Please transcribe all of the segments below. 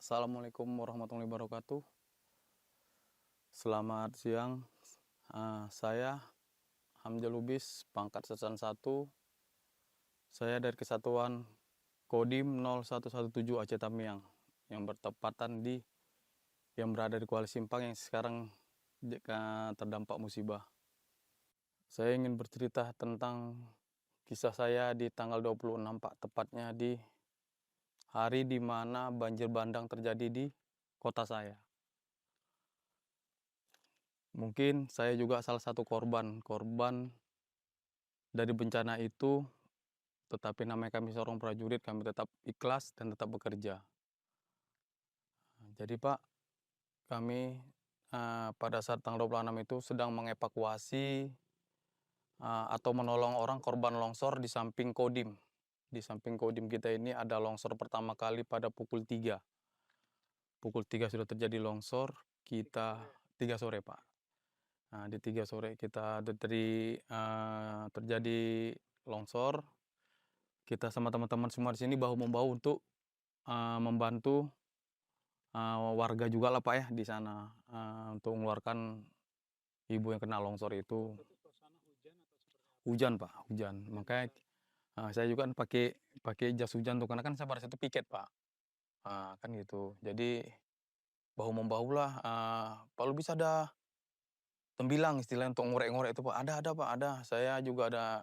Assalamualaikum warahmatullahi wabarakatuh. Selamat siang. Saya Hamzah Lubis, pangkat Sersan 1. Saya dari Kesatuan Kodim 0117 Aceh Tamiang yang bertepatan yang berada di Kuala Simpang yang sekarang terdampak musibah. Saya ingin bercerita tentang kisah saya di tanggal 26 Pak, tepatnya di hari di mana banjir bandang terjadi di kota saya. Mungkin saya juga salah satu korban dari bencana itu, tetapi namanya kami seorang prajurit, kami tetap ikhlas dan tetap bekerja. Jadi Pak, kami pada saat tanggal 26 itu sedang mengevakuasi atau menolong orang korban longsor di samping Kodim. Di samping Kodim kita ini ada longsor pertama kali pada pukul 3. Pukul 3 sudah terjadi longsor, kita 3 sore Pak. Di 3 sore kita terjadi longsor. Kita sama teman-teman semua di sini bahu-membahu untuk membantu warga juga lah Pak ya di sana untuk mengeluarkan ibu yang kena longsor itu. Hujan Pak, hujan. Makanya saya juga kan pakai jas hujan tuh karena kan saya pada satu piket Pak. Kan gitu. Jadi bahu-membahu lah. Kalau bisa ada tembilang istilahnya untuk ngorek-ngorek itu Pak. Ada Pak, ada. Saya juga ada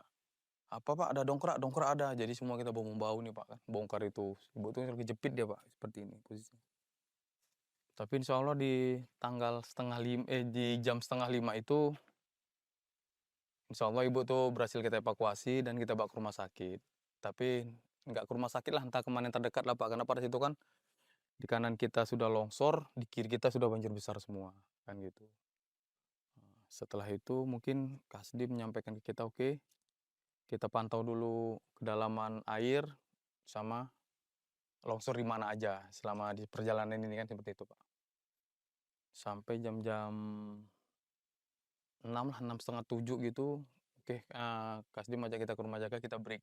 apa Pak, ada dongkrak ada. Jadi semua kita bahu-membahu nih Pak kan. Bongkar itu. Ibu itu kejepit dia Pak, seperti ini posisinya. Tapi insya Allah di jam setengah lima itu, insya Allah ibu tuh berhasil kita evakuasi dan kita bawa ke rumah sakit. Tapi nggak ke rumah sakit lah, entah kemana yang terdekat lah Pak. Karena pada situ kan di kanan kita sudah longsor, di kiri kita sudah banjir besar semua. Kan gitu. Setelah itu mungkin Kasdi menyampaikan ke kita, oke, kita pantau dulu kedalaman air sama longsor di mana aja selama di perjalanan ini kan seperti itu Pak. Sampai jam-jam 6 lah, 6:30, 7 gitu. Oke, Kasdim ajak kita ke rumah jaga, kita break.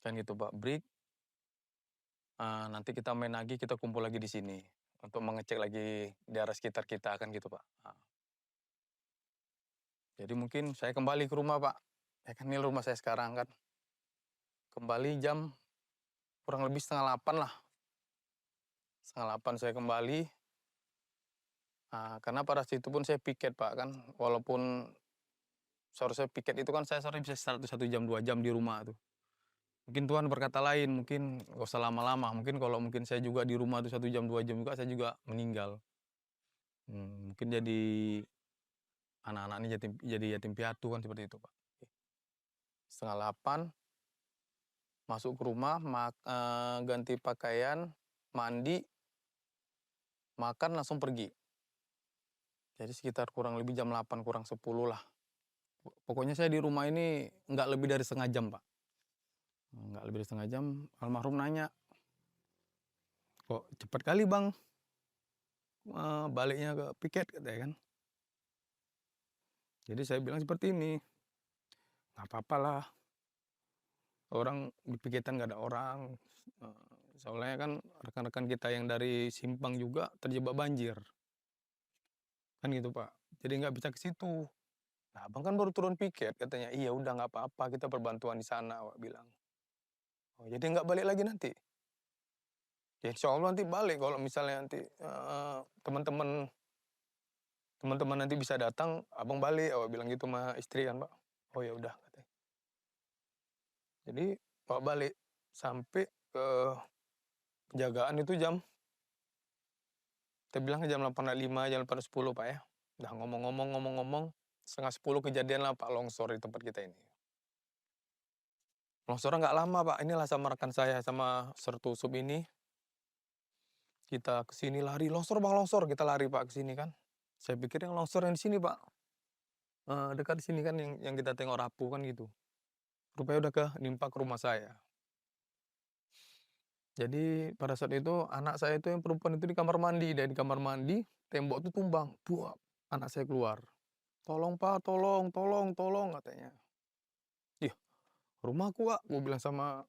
Kan gitu Pak, break. Nanti kita main lagi, kita kumpul lagi di sini untuk mengecek lagi daerah sekitar kita kan gitu Pak. Jadi mungkin saya kembali ke rumah Pak. Ya kan ini rumah saya sekarang kan. Kembali jam kurang lebih 7:30 lah. 7:30 saya kembali. Karena pada situ pun saya piket Pak kan. Walaupun seharusnya piket itu kan saya seharusnya bisa istirahat 1 jam 2 jam di rumah tuh. Mungkin Tuhan berkata lain, mungkin gak usah lama-lama. Mungkin kalau mungkin saya juga di rumah tuh 1 jam 2 jam juga saya juga meninggal. Mungkin jadi anak-anak ini jadi yatim piatu kan seperti itu Pak. 7:30 masuk ke rumah, ganti pakaian, mandi, makan langsung pergi. Jadi sekitar kurang lebih jam 8 kurang 10 lah. Pokoknya saya di rumah ini nggak lebih dari setengah jam Pak. Nggak lebih dari setengah jam, almarhum nanya, kok cepat kali Bang baliknya ke piket katanya kan. Jadi saya bilang seperti ini, nggak apa-apa lah, orang di piketan nggak ada orang. Soalnya kan rekan-rekan kita yang dari Simpang juga terjebak banjir. Kan gitu Pak. Jadi nggak bisa ke situ. Nah, Abang kan baru turun piket katanya. Iya udah nggak apa-apa, kita perbantuan di sana, Pak bilang. Oh, jadi nggak balik lagi nanti? Ya insya Allah nanti balik kalau misalnya nanti teman-teman nanti bisa datang, Abang balik, Abang bilang gitu sama istri kan Pak. Oh ya udah katanya. Jadi Pak balik sampai ke penjagaan itu kita bilang jam 8.05, jam 8.10 Pak ya. Udah ngomong-ngomong, 9:30 kejadian lah Pak longsor di tempat kita ini. Longsornya nggak lama Pak, inilah sama rekan saya, sama Sertusup ini. Kita ke sini lari, longsor Bang, longsor. Kita lari Pak ke sini kan. Saya pikir yang longsor yang di sini Pak. Dekat di sini kan yang kita tengok rapuh kan gitu. Rupanya udah nimpa ke rumah saya. Jadi pada saat itu anak saya itu yang perempuan itu di kamar mandi. Dan di kamar mandi tembok itu tumbang. Buap, anak saya keluar. Tolong Pak, tolong katanya. Ih, rumahku Pak. Gue bilang sama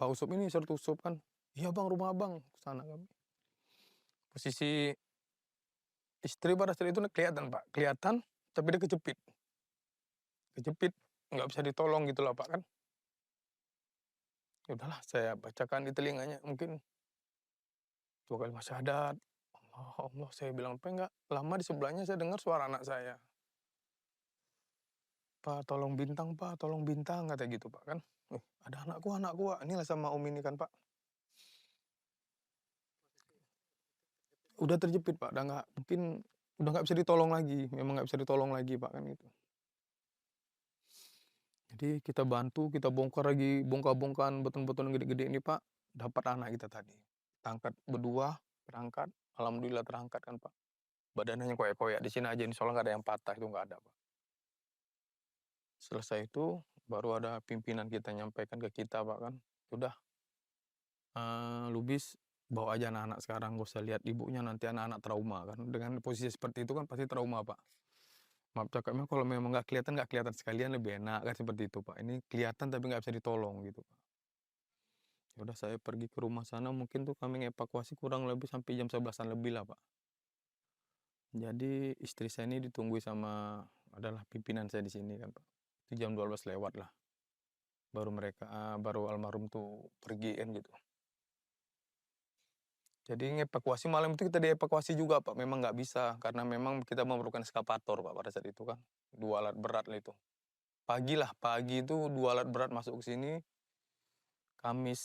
Pak Usup ini, Sertusup kan. "Iya Bang, rumah Abang." Ke sana kami. Posisi istri pada saat itu kelihatan Pak, kelihatan tapi dia kejepit. Kejepit, nggak bisa ditolong gitulah Pak kan. Ya udahlah saya bacakan di telinganya mungkin 2 kalimat syahadat, Allah Allah, saya bilang, "Apa enggak lama di sebelahnya saya dengar suara anak saya, 'Pa, tolong Bintang Pa, tolong Bintang,' kata gitu Pak kan. Ada anakku, Wak." Inilah sama om ini kan Pak. Udah terjepit Pak, udah nggak mungkin udah nggak bisa ditolong lagi, memang nggak bisa ditolong lagi Pak kan gitu. Jadi kita bantu, kita bongkar lagi, bongkar-bongkahan beton-beton yang gede-gede ini Pak, dapat anak kita tadi. Kita angkat berdua, berangkat, alhamdulillah terangkat kan Pak. Badannya koyak-koyak, di sini aja insya Allah nggak ada yang patah, itu nggak ada Pak. Selesai itu, baru ada pimpinan kita nyampaikan ke kita Pak kan, "Udah, Lubis bawa aja anak-anak sekarang, nggak usah lihat ibunya, nanti anak-anak trauma," kan. Dengan posisi seperti itu kan pasti trauma Pak. Maaf cakapnya kalau memang nggak kelihatan sekalian lebih enak kan seperti itu Pak. Ini kelihatan tapi nggak bisa ditolong gitu Pak. Ya udah saya pergi ke rumah sana mungkin tuh kami ngevakuasi kurang lebih sampai jam 11-an lebih lah Pak. Jadi istri saya ini ditunggu sama adalah pimpinan saya di sini kan Pak. Itu jam 12 lewat lah. Baru almarhum tuh pergi kan gitu. Jadi ngevakuasi malam itu kita dievakuasi juga Pak, memang nggak bisa karena memang kita memerlukan eskavator Pak pada saat itu kan, 2 alat berat lah itu. Pagi itu 2 alat berat masuk ke sini, Kamis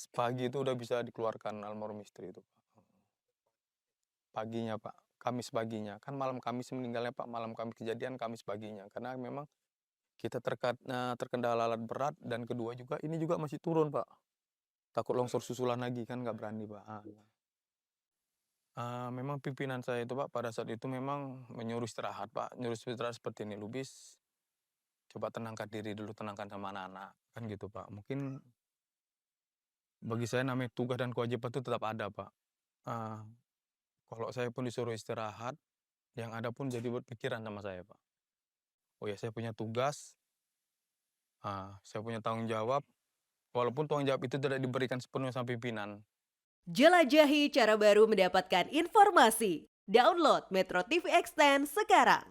pagi itu udah bisa dikeluarkan almarhum istri itu Pak. Paginya Pak, Kamis paginya, kan malam Kamis meninggalnya Pak, malam Kamis kejadian Kamis paginya. Karena memang kita terkendala alat berat dan kedua juga ini juga masih turun Pak, takut longsor susulan lagi kan nggak berani Pak, memang pimpinan saya itu Pak, pada saat itu memang menyuruh istirahat Pak, nyuruh istirahat seperti ini, "Lubis, coba tenangkan diri dulu, tenangkan sama anak-anak," kan gitu Pak. Mungkin bagi saya namanya tugas dan kewajiban itu tetap ada Pak. Eee, Kalau saya pun disuruh istirahat, yang ada pun jadi berpikiran sama saya Pak. Oh ya saya punya tugas, saya punya tanggung jawab, walaupun tanggung jawab itu tidak diberikan sepenuhnya sama pimpinan. Jelajahi cara baru mendapatkan informasi. Download Metro TV Extend sekarang.